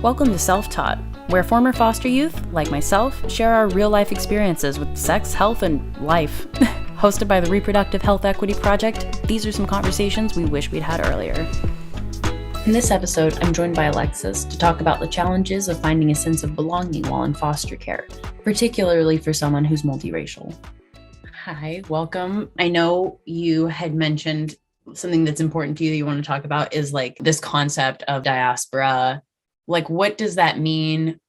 Welcome to Self-Taught, where former foster youth, like myself, share our real-life experiences with sex, health, and life. Hosted by the Reproductive Health Equity Project, these are some conversations we wish we'd had earlier. In this episode, I'm joined by Alexis to talk about the challenges of finding a sense of belonging while in foster care, particularly for someone who's multiracial. Hi, welcome. I know you had mentioned something that's important to you that you want to talk about is like this concept of diaspora. Like, what does that mean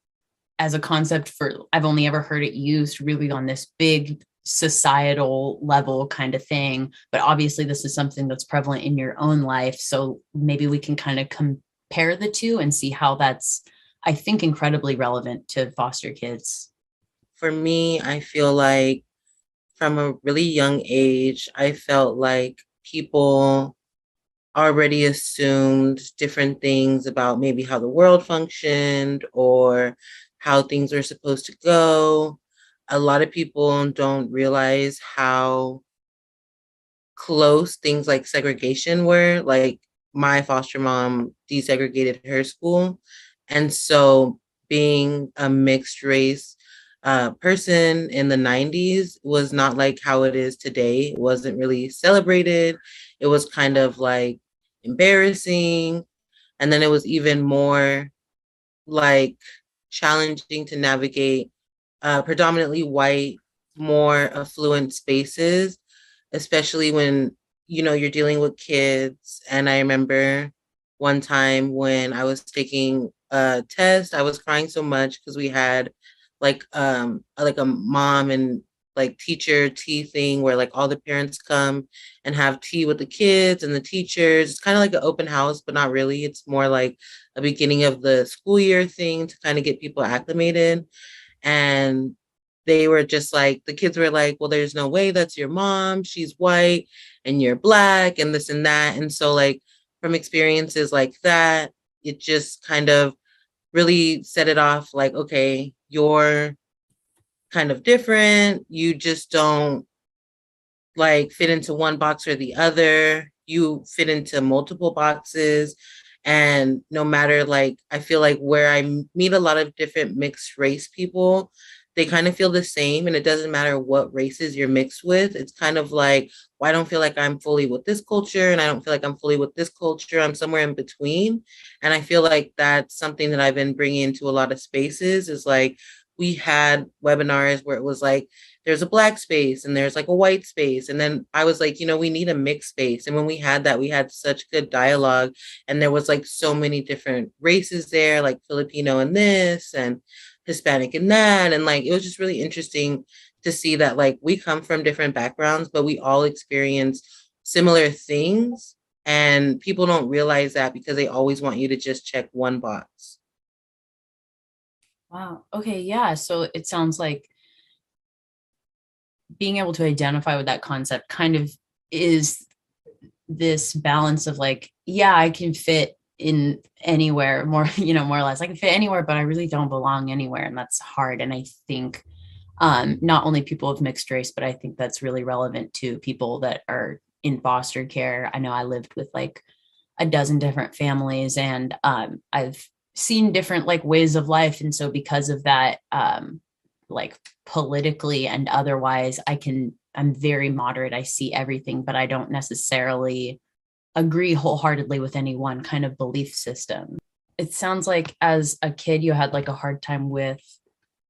as a concept for, I've only ever heard it used really on this big societal level kind of thing, but obviously this is something that's prevalent in your own life. So maybe we can kind of compare the two and see how that's, I think, incredibly relevant to foster kids. For me, I feel like from a really young age, I felt like people already assumed different things about maybe how the world functioned or how things were supposed to go. A lot of people don't realize how close things like segregation were. Like my foster mom desegregated her school. And so being a mixed race person in the 90s was not like how it is today. It wasn't really celebrated. It was kind of like embarrassing. And then it was even more like challenging to navigate predominantly white, more affluent spaces, especially when, you're dealing with kids. And I remember one time when I was taking a test, I was crying so much because we had like a mom and like teacher tea thing where like all the parents come and have tea with the kids and the teachers. It's kind of like an open house, but not really. It's more like a beginning of the school year thing to kind of get people acclimated. And they were just like, the kids were like, well, there's no way that's your mom. She's white and you're black and this and that. And so like from experiences like that, it just kind of really set it off like, okay, you're kind of different. You just don't like fit into one box or the other. You fit into multiple boxes. And no matter like, I feel like where I meet a lot of different mixed race people, they kind of feel the same. And it doesn't matter what races you're mixed with. It's kind of like, well, I don't feel like I'm fully with this culture and I don't feel like I'm fully with this culture. I'm somewhere in between. And I feel like that's something that I've been bringing into a lot of spaces is like, we had webinars where it was like, there's a black space and there's like a white space. And then I was like, we need a mixed space. And when we had that, we had such good dialogue. And there was like so many different races there, like Filipino and this and Hispanic and that. And like, it was just really interesting to see that like we come from different backgrounds, but we all experience similar things. And people don't realize that because they always want you to just check one box. Wow. Okay. Yeah. So it sounds like being able to identify with that concept kind of is this balance of like, yeah, I can fit in anywhere more, more or less. I can fit anywhere, but I really don't belong anywhere. And that's hard. And I think not only people of mixed race, but I think that's really relevant to people that are in foster care. I know I lived with like a dozen different families and I've seen different like ways of life. And so because of that, like politically and otherwise, I'm very moderate. I see everything, but I don't necessarily agree wholeheartedly with any one kind of belief system. It sounds like as a kid, you had like a hard time with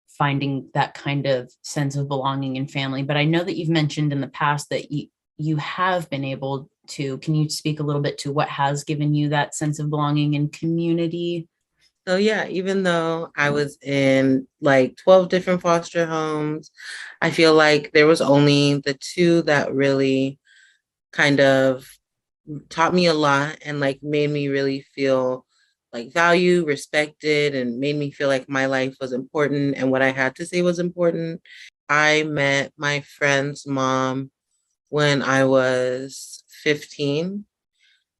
finding that kind of sense of belonging in family. But I know that you've mentioned in the past that you have been able to, can you speak a little bit to what has given you that sense of belonging in community? So yeah, even though I was in like 12 different foster homes, I feel like there was only the two that really kind of taught me a lot and like made me really feel like valued, respected, and made me feel like my life was important and what I had to say was important. I met my friend's mom when I was 15,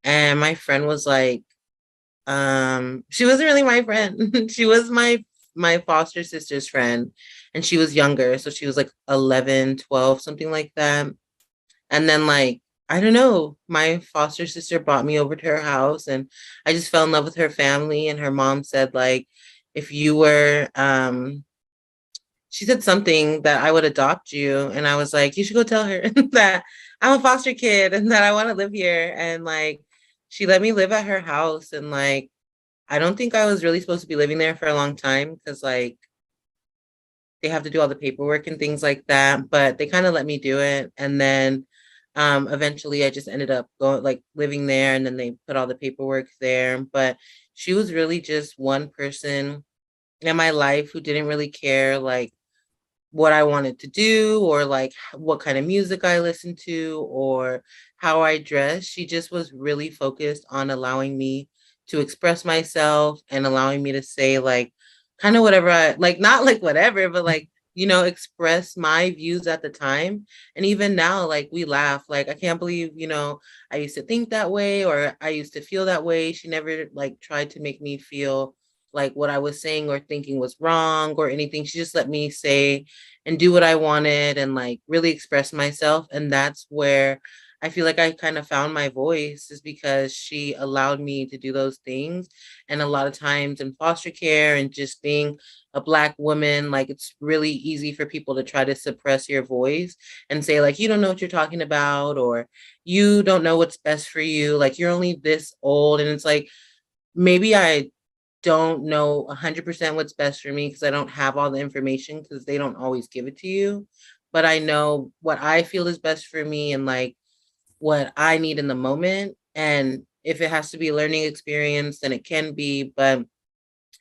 and my friend was like, she wasn't really my friend. She was my foster sister's friend, and she was younger, so she was like 11, 12, something like that. And then like I don't know. My foster sister brought me over to her house and I just fell in love with her family. And her mom said, like, if you were, she said something that I would adopt you. And I was like, you should go tell her that I'm a foster kid and that I want to live here. And like, she let me live at her house. And like, I don't think I was really supposed to be living there for a long time because like they have to do all the paperwork and things like that. But they kind of let me do it. And then eventually I just ended up going like living there and then they put all the paperwork there. But she was really just one person in my life who didn't really care like what I wanted to do or like what kind of music I listened to or how I dressed. She just was really focused on allowing me to express myself and allowing me to say like kind of whatever I like, not like whatever, but like, you know, express my views at the time. And even now, like we laugh, like I can't believe, you know, I used to think that way or I used to feel that way. She never like tried to make me feel like what I was saying or thinking was wrong or anything. She just let me say and do what I wanted and like really express myself. And that's where I feel like I kind of found my voice is because she allowed me to do those things. And a lot of times in foster care and just being a Black woman, like it's really easy for people to try to suppress your voice and say, like, you don't know what you're talking about, or you don't know what's best for you. Like, you're only this old. And it's like, maybe I don't know 100% what's best for me because I don't have all the information because they don't always give it to you. But I know what I feel is best for me and like what I need in the moment. And if it has to be a learning experience, then it can be. But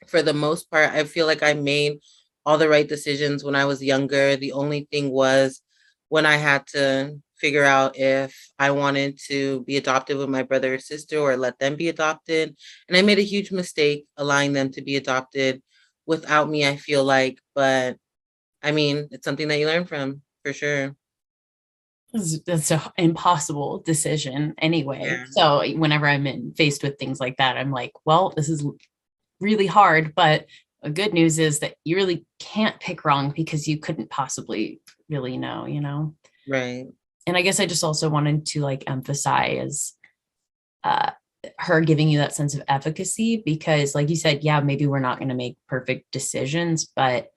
for the most part, I feel like I made all the right decisions when I was younger. The only thing was when I had to figure out if I wanted to be adopted with my brother or sister or let them be adopted. And I made a huge mistake allowing them to be adopted without me, I feel like. But I mean, it's something that you learn from for sure. That's an impossible decision anyway. Yeah. So whenever faced with things like that, I'm like, well, this is really hard, but the good news is that you really can't pick wrong because you couldn't possibly really know, you know? Right. And I guess I just also wanted to like emphasize uh, her giving you that sense of efficacy because like you said, yeah, maybe we're not going to make perfect decisions, but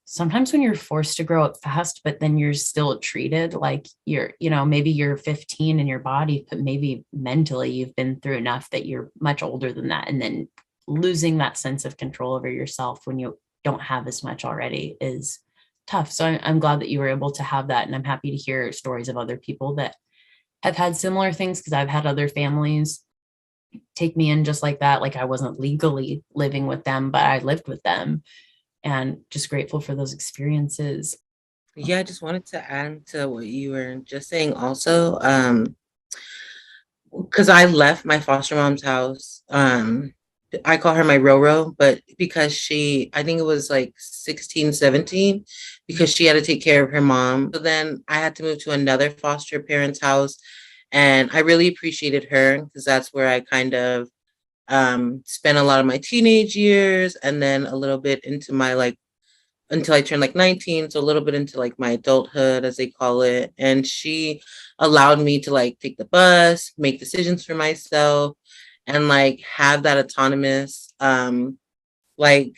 sometimes when you're forced to grow up fast, but then you're still treated like you're, you know, maybe you're 15 in your body, but maybe mentally you've been through enough that you're much older than that. And then losing that sense of control over yourself when you don't have as much already is tough. So I'm glad that you were able to have that. And I'm happy to hear stories of other people that have had similar things because I've had other families take me in just like that. Like I wasn't legally living with them, but I lived with them and just grateful for those experiences. Yeah, I just wanted to add to what you were just saying also. Because I left my foster mom's house. I call her my Roro, but because she, I think it was like 16, 17, because she had to take care of her mom. So then I had to move to another foster parent's house. And I really appreciated her because that's where I kind of spent a lot of my teenage years and then a little bit into my like until I turned like 19, so a little bit into like my adulthood, as they call it. And she allowed me to like take the bus, make decisions for myself, and like have that autonomous like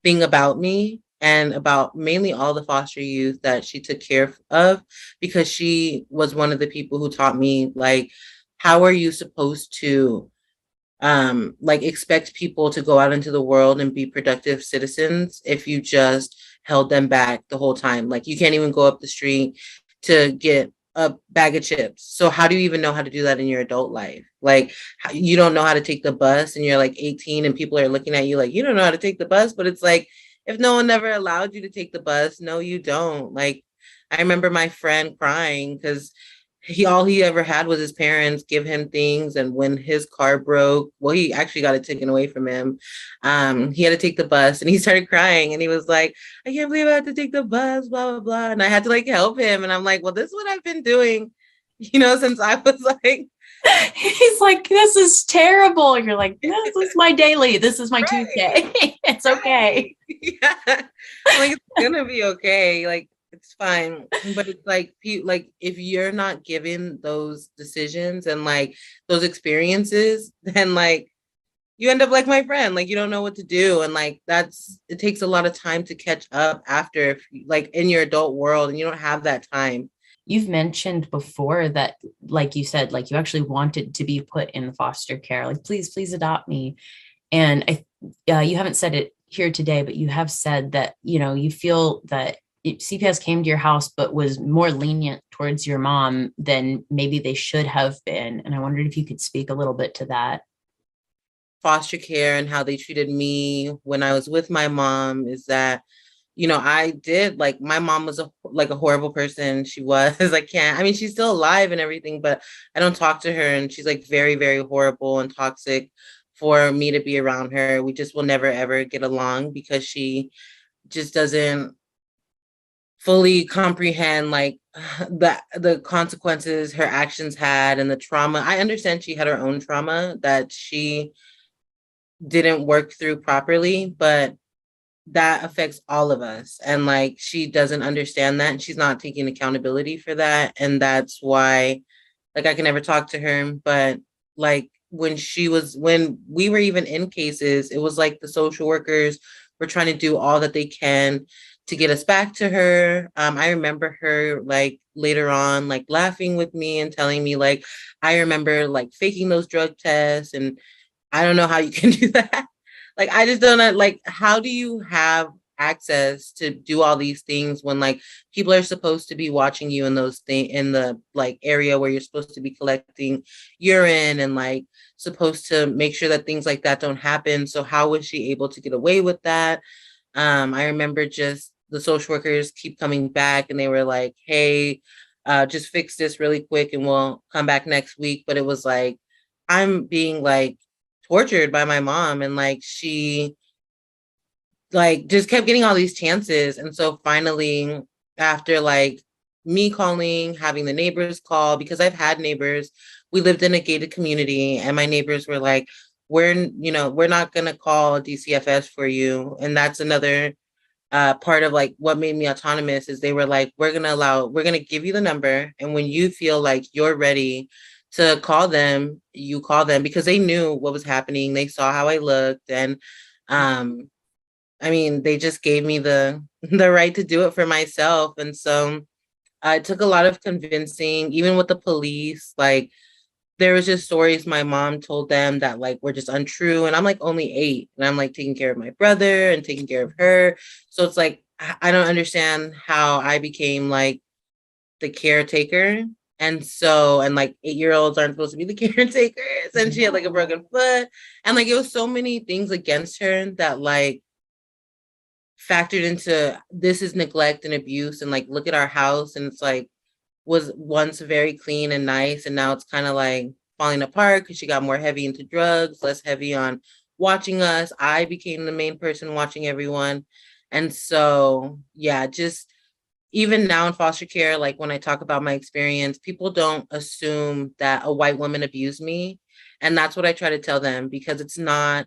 thing about me and about mainly all the foster youth that she took care of because she was one of the people who taught me like how are you supposed to like expect people to go out into the world and be productive citizens if you just held them back the whole time. Like you can't even go up the street to get a bag of chips. So how do you even know how to do that in your adult life? Like you don't know how to take the bus and you're like 18 and people are looking at you like you don't know how to take the bus, but it's like if no one ever allowed you to take the bus, no you don't. Like I remember my friend crying because he all he ever had was his parents give him things, and when his car broke, well he actually got it taken away from him. He had to take the bus and he started crying and he was like, I can't believe I had to take the bus, blah blah blah, and I had to like help him, and I'm like, well, this is what I've been doing, you know, since I was like He's like, this is terrible. You're like, this is my daily. This is my right, Tuesday. It's right. okay. Yeah. I'm like it's gonna be okay, like It's fine. But it's like, like if you're not given those decisions and like those experiences, then like you end up like my friend, like you don't know what to do. And like it takes a lot of time to catch up after, if, like in your adult world, and you don't have that time. You've mentioned before that, like you said, like you actually wanted to be put in foster care, like, please adopt me. And you haven't said it here today, but you have said that, you feel that CPS came to your house, but was more lenient towards your mom than maybe they should have been. And I wondered if you could speak a little bit to that. Foster care and how they treated me when I was with my mom is that, I did, like, my mom was a horrible person. She was, I mean, she's still alive and everything, but I don't talk to her, and she's like very, very horrible and toxic for me to be around her. We just will never ever get along because she just doesn't fully comprehend like the consequences her actions had and the trauma. I understand she had her own trauma that she didn't work through properly, but that affects all of us. And like she doesn't understand that, and she's not taking accountability for that. And that's why like I can never talk to her. But like when we were even in cases, it was like the social workers were trying to do all that they can to get us back to her. I remember her like later on like laughing with me and telling me like I remember like faking those drug tests, and I don't know how you can do that. Like, I just don't know. Like, how do you have access to do all these things when like people are supposed to be watching you in those things in the like area where you're supposed to be collecting urine and like supposed to make sure that things like that don't happen? So how was she able to get away with that? I remember just the social workers keep coming back and they were like, hey, just fix this really quick and we'll come back next week. But it was like, I'm being like tortured by my mom, and like she like just kept getting all these chances. And so finally, after like me calling, having the neighbors call, because I've had neighbors, we lived in a gated community, and my neighbors were like, we're not gonna call DCFS for you. And that's another part of like what made me autonomous is they were like, we're gonna give you the number, and when you feel like you're ready to call them, you call them, because they knew what was happening. They saw how I looked, and I mean, they just gave me the the right to do it for myself. And so it took a lot of convincing, even with the police. Like there was just stories my mom told them that like were just untrue. And I'm like only 8, and I'm like taking care of my brother and taking care of her. So it's like I don't understand how I became like the caretaker. And so, and like 8-year-olds aren't supposed to be the caretakers. And she had like a broken foot. And like it was so many things against her that like factored into this is neglect and abuse. And like look at our house, and it's like was once very clean and nice, and now it's kind of like falling apart because she got more heavy into drugs, less heavy on watching us. I became the main person watching everyone. And so yeah, just even now in foster care, like when I talk about my experience, people don't assume that a white woman abused me. And that's what I try to tell them, because it's not,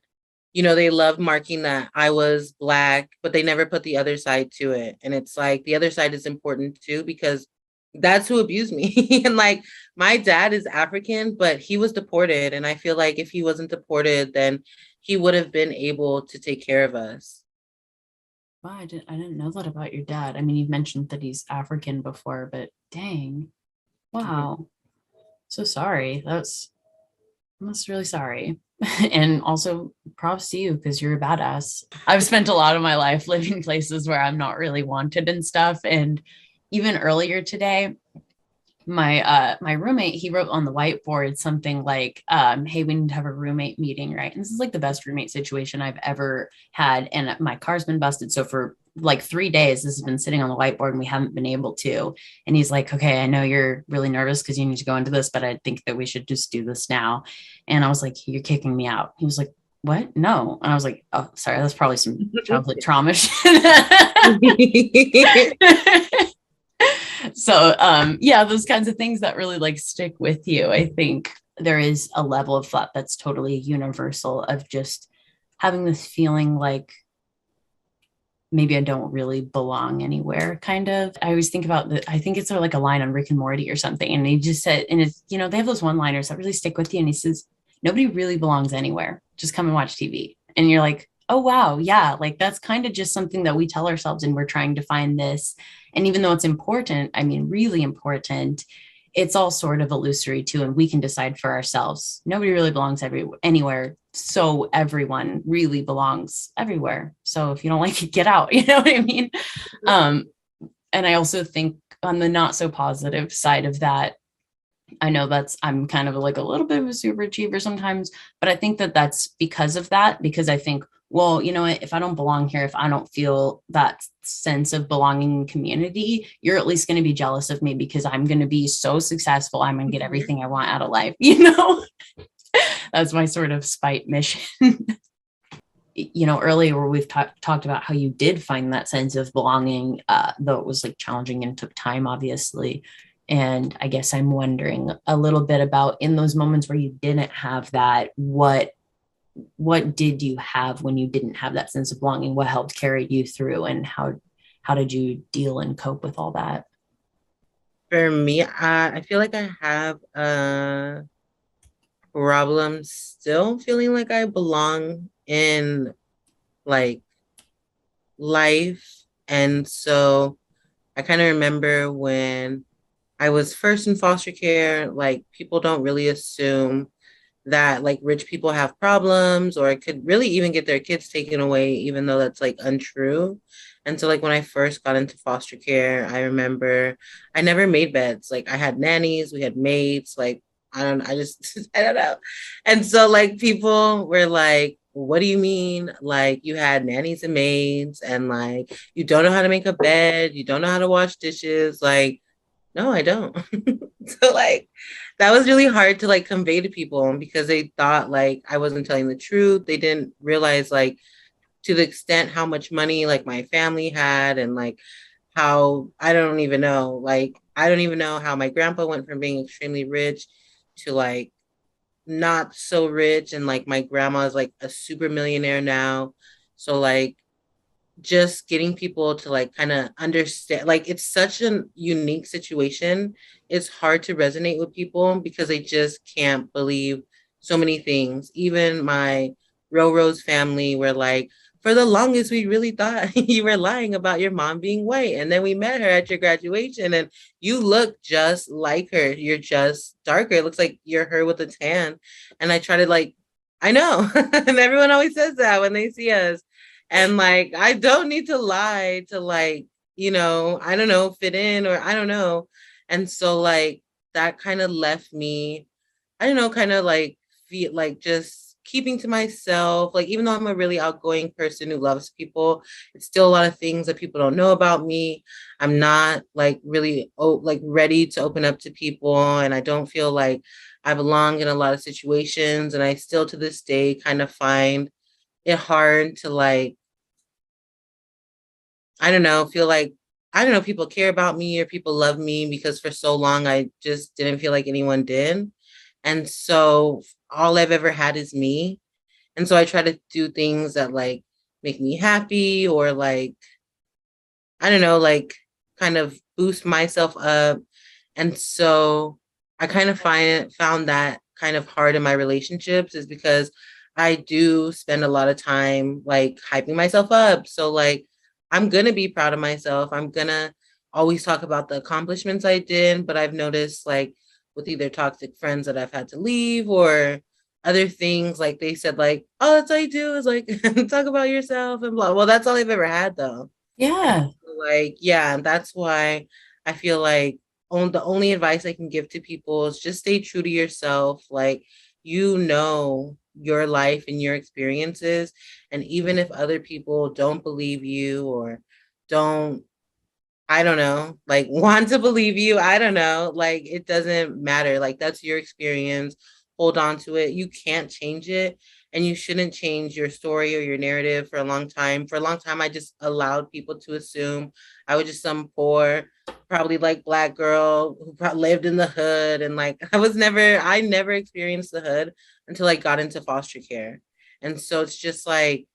they love marking that I was Black, but they never put the other side to it. And it's like the other side is important too, because that's who abused me. And like my dad is African, but he was deported. And I feel like if he wasn't deported, then he would have been able to take care of us. Wow, I didn't know that about your dad. I mean, you've mentioned that he's African before, but dang. Mhm. Wow. So sorry. That's really sorry. And also props to you because you're a badass. I've spent a lot of my life living places where I'm not really wanted and stuff. And even earlier today, my roommate, he wrote on the whiteboard something like, hey, we need to have a roommate meeting, right? And this is like the best roommate situation I've ever had, and my car's been busted, so for like 3 days this has been sitting on the whiteboard and we haven't been able to. And he's like, okay, I know you're really nervous because you need to go into this, but I think that we should just do this now. And I was like, you're kicking me out. He was like, what? No. And I was like, oh, sorry, that's probably some childhood trauma shit. So yeah, those kinds of things that really like stick with you. I think there is a level of thought that's totally universal of just having this feeling like maybe I don't really belong anywhere, kind of. I always think about I think it's sort of like a line on Rick and Morty or something. And he just said, and it's, they have those one-liners that really stick with you. And he says, nobody really belongs anywhere. Just come and watch TV. And you're like, oh, wow. Yeah. Like that's kind of just something that we tell ourselves, and we're trying to find this. And even though it's important, I mean, really important, it's all sort of illusory too, and we can decide for ourselves. Nobody really belongs anywhere, so everyone really belongs everywhere. So if you don't like it, get out. You know what I mean? um and I also think on the not so positive side of that, I know I'm kind of like a little bit of a super achiever sometimes, but I think that that's because of that, because I think, well, you know what, if I don't belong here, if I don't feel that sense of belonging in community, you're at least going to be jealous of me because I'm going to be so successful. I'm going to get everything I want out of life. That's my sort of spite mission. Earlier we've talked about how you did find that sense of belonging, though it was like challenging and took time, obviously. And I guess I'm wondering a little bit about, in those moments where you didn't have that, what did you have when you didn't have that sense of belonging? What helped carry you through, and how did you deal and cope with all that? For me, I feel like I have a problem still feeling like I belong in like life. And so I kind of remember when I was first in foster care, like people don't really assume that like rich people have problems or could really even get their kids taken away, even though that's like untrue. And so like when I first got into foster care, I remember I never made beds. Like I had nannies, we had maids, like I just I don't know. And so like people were like, what do you mean? Like you had nannies and maids and like you don't know how to make a bed, you don't know how to wash dishes, like no, I don't. So like that was really hard to like convey to people because they thought like I wasn't telling the truth. They didn't realize like to the extent how much money like my family had and like how I don't even know how my grandpa went from being extremely rich to like not so rich, and like my grandma is like a super millionaire now. So like just getting people to like kind of understand, like it's such a unique situation. It's hard to resonate with people because they just can't believe so many things. Even my Rose family were like, for the longest we really thought you were lying about your mom being white, and then we met her at your graduation and you look just like her, you're just darker, it looks like you're her with a tan. And I try to like, I know and everyone always says that when they see us. And like, I don't need to lie to like, I don't know, fit in or I don't know. And so like that kind of left me, I don't know, kind of like feel like just keeping to myself. Like, even though I'm a really outgoing person who loves people, it's still a lot of things that people don't know about me. I'm not like really like ready to open up to people. And I don't feel like I belong in a lot of situations. And I still to this day kind of find it hard to like, I don't know, feel like, I don't know, people care about me or people love me because for so long I just didn't feel like anyone did. And so all I've ever had is me. And so I try to do things that like make me happy or like, I don't know, like kind of boost myself up. And so I kind of found that kind of hard in my relationships is because I do spend a lot of time like hyping myself up. So like I'm gonna be proud of myself. I'm gonna always talk about the accomplishments I did, but I've noticed like with either toxic friends that I've had to leave or other things, like they said like, oh, that's all you do is like talk about yourself and blah. Well, that's all I've ever had though. And Yeah. so, like, yeah, and that's why I feel like the only advice I can give to people is just stay true to yourself. Like, your life and your experiences. And even if other people don't believe you or don't, I don't know, like want to believe you, I don't know, like it doesn't matter. Like, that's your experience. Hold on to it. You can't change it. And you shouldn't change your story or your narrative for a long time. For a long time, I just allowed people to assume I was just some poor, probably like Black girl who lived in the hood. And like, I never experienced the hood until I got into foster care. And so it's just like,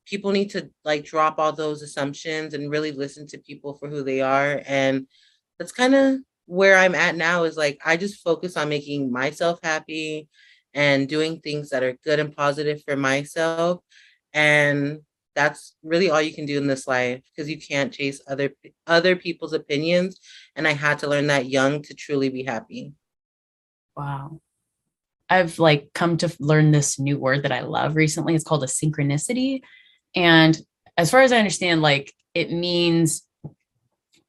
people need to like drop all those assumptions and really listen to people for who they are. And that's kind of where I'm at now, is like I just focus on making myself happy and doing things that are good and positive for myself. And that's really all you can do in this life, because you can't chase other people's opinions. And I had to learn that young to truly be happy. Wow. I've like come to learn this new word that I love recently. It's called a synchronicity. And as far as I understand, like it means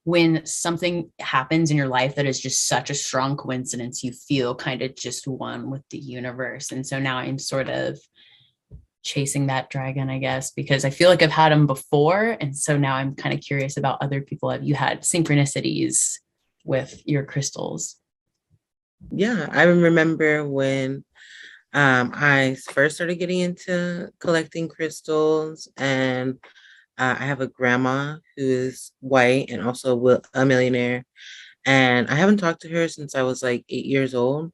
when something happens in your life that is just such a strong coincidence, you feel kind of just one with the universe. And so now I'm sort of chasing that dragon, I guess, because I feel like I've had them before. And so now I'm kind of curious about other people. Have you had synchronicities with your crystals? Yeah, I remember when I first started getting into collecting crystals, and I have a grandma who is white and also a millionaire. And I haven't talked to her since I was like 8 years old.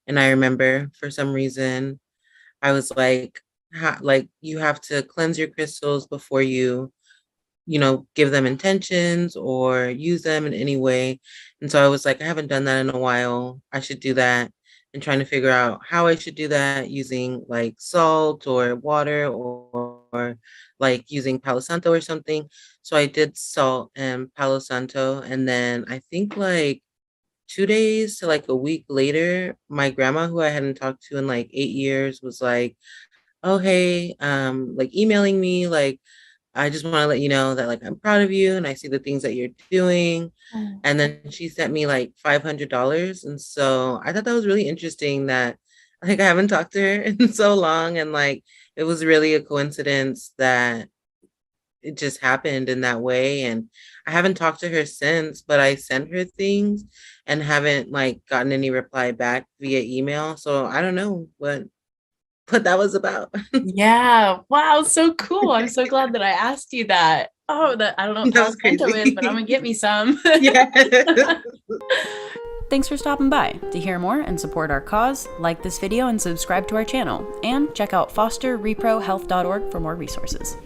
And I remember for some reason, I was like, like you have to cleanse your crystals before you give them intentions or use them in any way. And so I was like, I haven't done that in a while. I should do that. And trying to figure out how I should do that, using like salt or water, or like using Palo Santo or something. So I did salt and Palo Santo. And then I think like 2 days to like a week later, my grandma, who I hadn't talked to in like 8 years, was like, oh hey, like emailing me, like I just want to let you know that like I'm proud of you and I see the things that you're doing. Oh. And then she sent me like $500. And so I thought that was really interesting that like I haven't talked to her in so long. And like it was really a coincidence that it just happened in that way. And I haven't talked to her since, but I sent her things and haven't like gotten any reply back via email. So I don't know what that was about. Yeah. Wow. So cool. I'm so glad that I asked you that. Oh, that I don't know what That Palo was Santo is, crazy. but I'm gonna get me some. Yeah. Thanks for stopping by. To hear more and support our cause, like this video and subscribe to our channel. And check out fosterreprohealth.org for more resources.